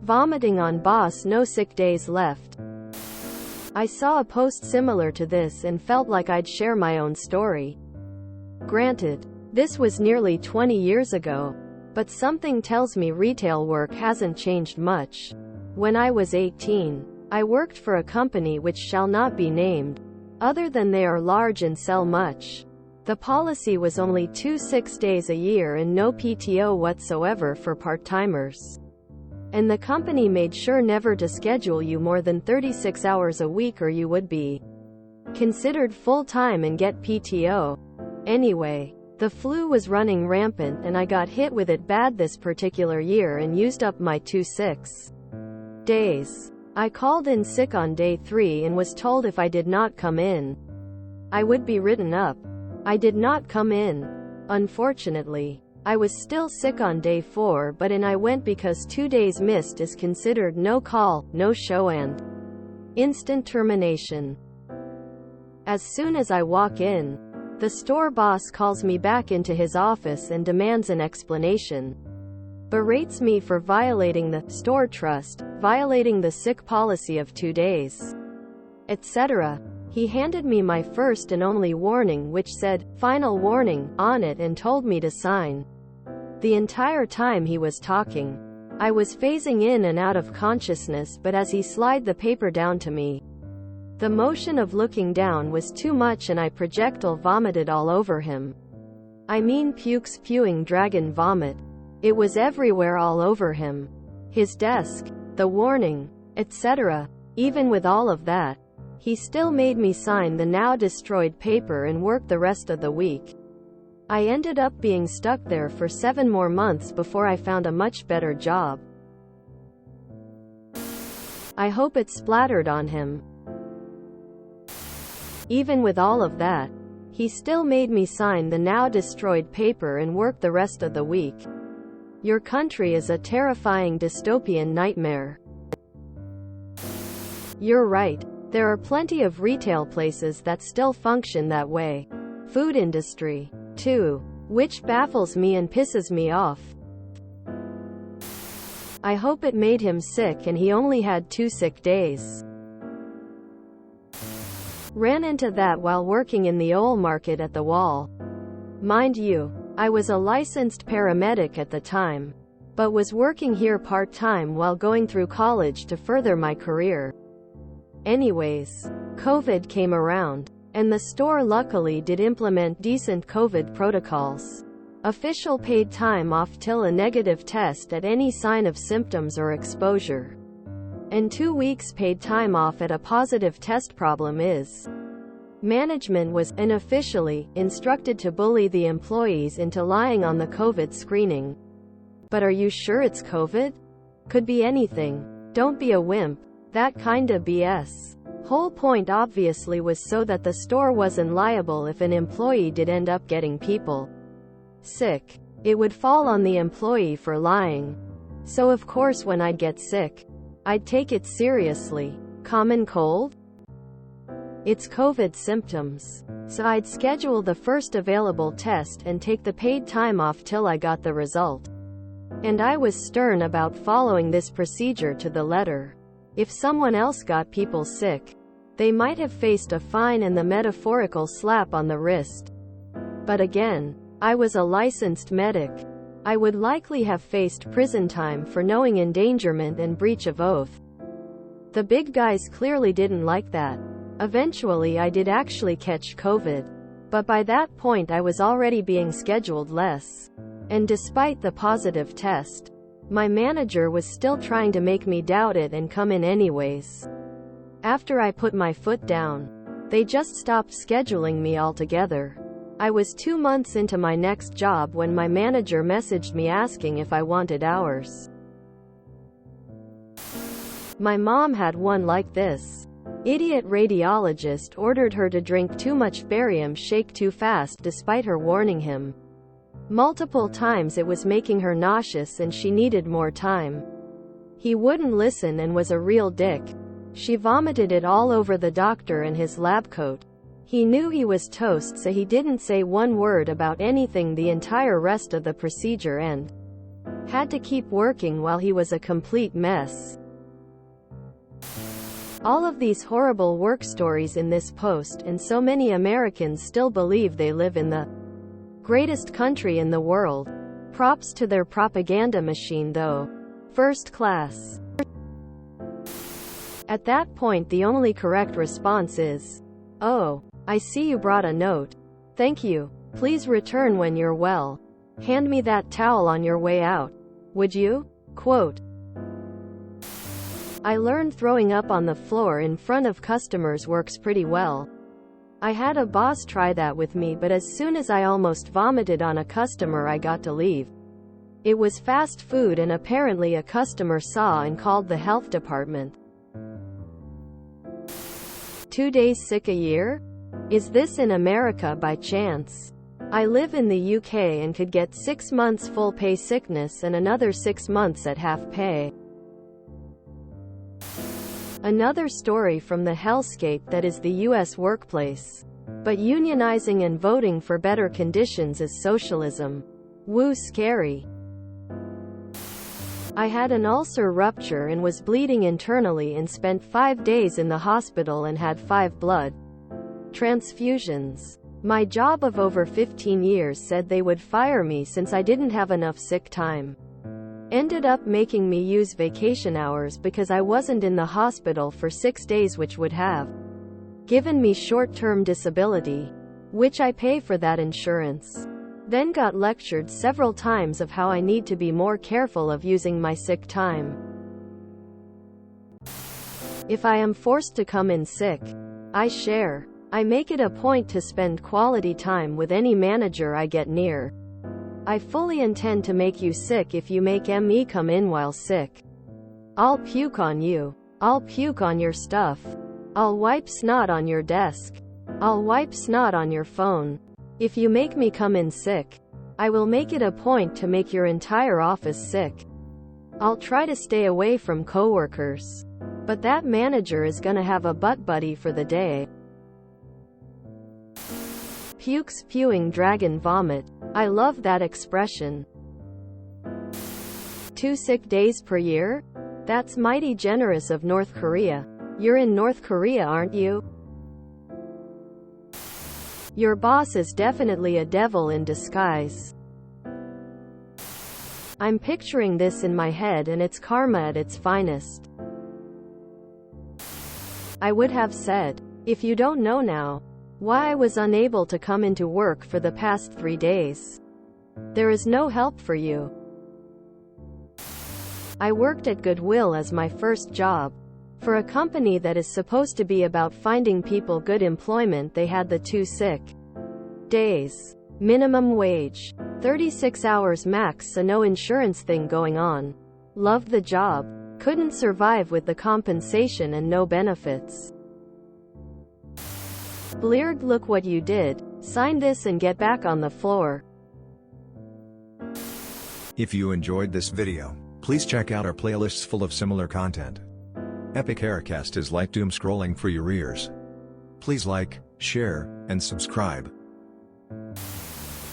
Vomiting on boss, no sick days left. I saw a post similar to this and felt like I'd share my own story. Granted, this was nearly 20 years ago, but something tells me retail work hasn't changed much. When I was 18, I worked for a company which shall not be named, other than they are large and sell much. The policy was only 2 sick days a year and no PTO whatsoever for part-timers. And the company made sure never to schedule you more than 36 hours a week or you would be considered full-time and get PTO. Anyway, the flu was running rampant and I got hit with it bad this particular year and used up my 2 sick days. I called in sick on day 3 and was told if I did not come in, I would be written up. I did not come in. Unfortunately, I was still sick on day 4 but in I went because 2 days missed is considered no call, no show and instant termination. As soon as I walk in, the store boss calls me back into his office and demands an explanation. Berates me for violating the store trust, violating the sick policy of 2 days, etc. He handed me my first and only warning which said, "Final warning," on it and told me to sign. The entire time he was talking, I was phasing in and out of consciousness, but as he slid the paper down to me, the motion of looking down was too much and I projectile vomited all over him. I mean puke spewing dragon vomit. It was everywhere all over him. His desk, the warning, etc. Even with all of that, he still made me sign the now destroyed paper and work the rest of the week. I ended up being stuck there for 7 more months before I found a much better job. I hope it splattered on him. Even with all of that, he still made me sign the now destroyed paper and work the rest of the week. Your country is a terrifying dystopian nightmare. You're right. There are plenty of retail places that still function that way. Food industry, too. Which baffles me and pisses me off. I hope it made him sick and he only had 2 sick days. Ran into that while working in the oil market at the wall. Mind you, I was a licensed paramedic at the time, but was working here part-time while going through college to further my career. Anyways, COVID came around, and the store luckily did implement decent COVID protocols. Official paid time off till a negative test at any sign of symptoms or exposure. And 2 weeks paid time off at a positive test. Problem is, management was, unofficially, instructed to bully the employees into lying on the COVID screening. But are you sure it's COVID? Could be anything. Don't be a wimp. That kinda BS. Whole point obviously was so that the store wasn't liable if an employee did end up getting people sick. It would fall on the employee for lying. So of course when I'd get sick, I'd take it seriously. Common cold? It's COVID symptoms. So I'd schedule the first available test and take the paid time off till I got the result. And I was stern about following this procedure to the letter. If someone else got people sick, they might have faced a fine and the metaphorical slap on the wrist. But again, I was a licensed medic. I would likely have faced prison time for knowing endangerment and breach of oath. The big guys clearly didn't like that. Eventually I did actually catch COVID. But by that point I was already being scheduled less. And despite the positive test, my manager was still trying to make me doubt it and come in anyways. After I put my foot down, they just stopped scheduling me altogether. I was 2 months into my next job when my manager messaged me asking if I wanted hours. My mom had one like this. Idiot radiologist ordered her to drink too much barium shake too fast despite her warning him multiple times it was making her nauseous and she needed more time. He wouldn't listen and was a real dick. She vomited it all over the doctor and his lab coat. He knew he was toast, so he didn't say one word about anything the entire rest of the procedure and Had to keep working while he was a complete mess. All of these horrible work stories in this post, and so many Americans still believe they live in the greatest country in the world. Props to their propaganda machine though. First class. At that point the only correct response is, "Oh, I see you brought a note. Thank you. Please return when you're well. Hand me that towel on your way out. Would you?" Quote. I learned throwing up on the floor in front of customers works pretty well. I had a boss try that with me, but as soon as I almost vomited on a customer I got to leave. It was fast food and apparently a customer saw and called the health department. 2 days sick a year? Is this in America by chance? I live in the UK and could get 6 months full pay sickness and another 6 months at half pay. Another story from the hellscape that is the US workplace. But unionizing and voting for better conditions is socialism. Woo, scary. I had an ulcer rupture and was bleeding internally and spent 5 days in the hospital and had 5 blood transfusions. My job of over 15 years said they would fire me since I didn't have enough sick time. Ended up making me use vacation hours because I wasn't in the hospital for 6 days, which would have given me short-term disability, which I pay for that insurance. Then got lectured several times of how I need to be more careful of using my sick time. If I am forced to come in sick, I share. I make it a point to spend quality time with any manager I get near. I fully intend to make you sick if you make me come in while sick. I'll puke on you. I'll puke on your stuff. I'll wipe snot on your desk. I'll wipe snot on your phone. If you make me come in sick, I will make it a point to make your entire office sick. I'll try to stay away from coworkers. But that manager is gonna have a butt buddy for the day. Puke spewing dragon vomit. I love that expression. 2 sick days per year? That's mighty generous of North Korea. You're in North Korea, aren't you? Your boss is definitely a devil in disguise. I'm picturing this in my head and it's karma at its finest. I would have said, if you don't know now, why I was unable to come into work for the past 3 days. There is no help for you. I worked at Goodwill as my first job. For a company that is supposed to be about finding people good employment, they had the 2 sick days. Minimum wage. 36 hours max, so no insurance thing going on. Loved the job. Couldn't survive with the compensation and no benefits. Bleared, look what you did. Sign this and get back on the floor. If you enjoyed this video, please check out our playlists full of similar content. Epic Haircast is like doom scrolling for your ears. Please like, share, and subscribe.